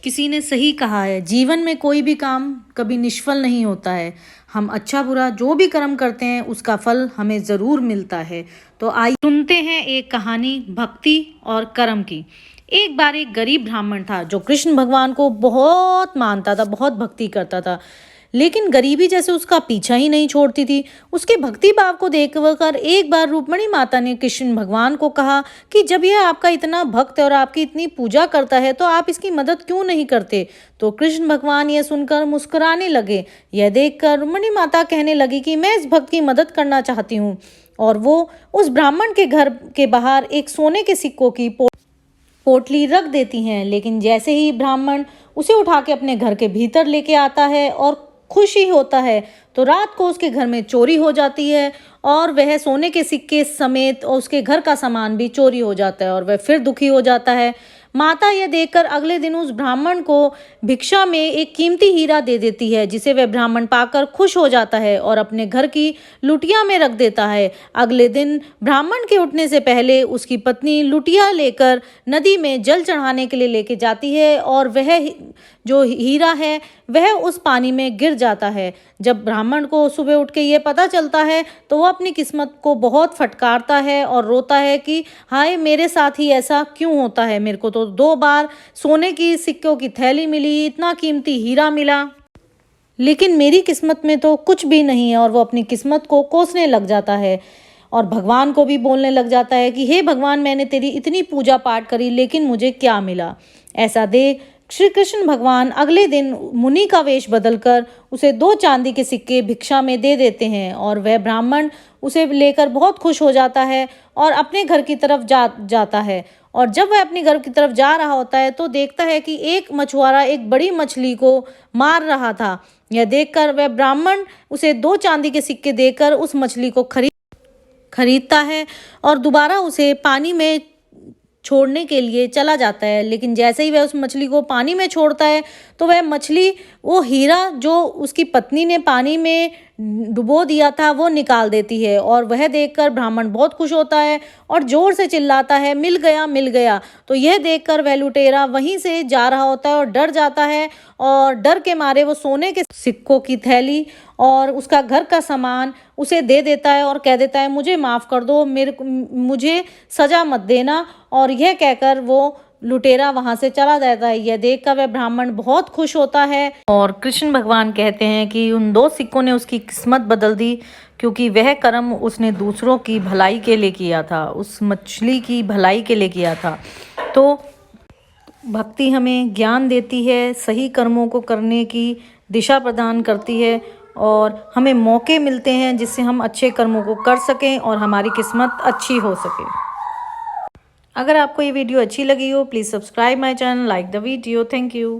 किसी ने सही कहा है, जीवन में कोई भी काम कभी निष्फल नहीं होता है। हम अच्छा बुरा जो भी कर्म करते हैं उसका फल हमें ज़रूर मिलता है। तो आइए सुनते हैं एक कहानी भक्ति और कर्म की। एक बार एक गरीब ब्राह्मण था जो कृष्ण भगवान को बहुत मानता था, बहुत भक्ति करता था। लेकिन गरीबी जैसे उसका पीछा ही नहीं छोड़ती थी। उसके भक्ति भाव को देखकर एक बार रूपमणी माता ने कृष्ण भगवान को कहा कि जब यह आपका इतना भक्त है और आपकी इतनी पूजा करता है तो आप इसकी मदद क्यों नहीं करते। तो कृष्ण भगवान यह सुनकर मुस्कुराने लगे। यह देखकर रूपमणी माता कहने लगी कि मैं इस भक्त की मदद करना चाहती हूँ। और वो उस ब्राह्मण के घर के बाहर एक सोने के सिक्कों की पोटली रख देती हैं। लेकिन जैसे ही ब्राह्मण उसे उठा के अपने घर के भीतर लेके आता है और खुशी होता है, तो रात को उसके घर में चोरी हो जाती है और वह सोने के सिक्के समेत और उसके घर का सामान भी चोरी हो जाता है और वह फिर दुखी हो जाता है। माता यह देखकर अगले दिन उस ब्राह्मण को भिक्षा में एक कीमती हीरा दे देती है, जिसे वह ब्राह्मण पाकर खुश हो जाता है और अपने घर की लुटिया में रख देता है। अगले दिन ब्राह्मण के उठने से पहले उसकी पत्नी लुटिया लेकर नदी में जल चढ़ाने के लिए लेके जाती है और वह जो हीरा है वह उस पानी में गिर जाता है। जब ब्राह्मण को सुबह उठ के ये पता चलता है तो वह अपनी किस्मत को बहुत फटकारता है और रोता है कि हाय, मेरे साथ ही ऐसा क्यों होता है। मेरे को तो 2 बार सोने की सिक्कों की थैली मिली, इतना कीमती हीरा मिला, लेकिन मेरी किस्मत में तो कुछ भी नहीं है। और वो अपनी किस्मत को कोसने लग जाता है और भगवान को भी बोलने लग जाता है कि हे भगवान, मैंने तेरी इतनी पूजा पाठ करी लेकिन मुझे क्या मिला। ऐसा देख श्री कृष्ण भगवान अगले दिन मुनि का वेश बदलकर उसे 2 चांदी के सिक्के भिक्षा में दे देते हैं और वह ब्राह्मण उसे लेकर बहुत खुश हो जाता है और अपने घर की तरफ जाता है। और जब वह अपने घर की तरफ जा रहा होता है तो देखता है कि एक मछुआरा एक बड़ी मछली को मार रहा था। यह देखकर वह ब्राह्मण उसे 2 चांदी के सिक्के देकर उस मछली को खरीदता है और दोबारा उसे पानी में छोड़ने के लिए चला जाता है। लेकिन जैसे ही वह उस मछली को पानी में छोड़ता है तो वह मछली वो हीरा जो उसकी पत्नी ने पानी में डुबो दिया था वो निकाल देती है। और वह देखकर ब्राह्मण बहुत खुश होता है और जोर से चिल्लाता है, मिल गया मिल गया। तो यह देखकर वह लुटेरा वहीं से जा रहा होता है और डर जाता है और डर के मारे वो सोने के सिक्कों की थैली और उसका घर का सामान उसे दे देता है और कह देता है, मुझे माफ़ कर दो, मुझे सज़ा मत देना। और यह कहकर वो लुटेरा वहां से चला जाता है। यह देखकर वह ब्राह्मण बहुत खुश होता है और कृष्ण भगवान कहते हैं कि उन 2 सिक्कों ने उसकी किस्मत बदल दी, क्योंकि वह कर्म उसने दूसरों की भलाई के लिए किया था, उस मछली की भलाई के लिए किया था। तो भक्ति हमें ज्ञान देती है, सही कर्मों को करने की दिशा प्रदान करती है और हमें मौके मिलते हैं जिससे हम अच्छे कर्मों को कर सकें और हमारी किस्मत अच्छी हो सके। अगर आपको ये वीडियो अच्छी लगी हो, please subscribe my channel, like the video. Thank you.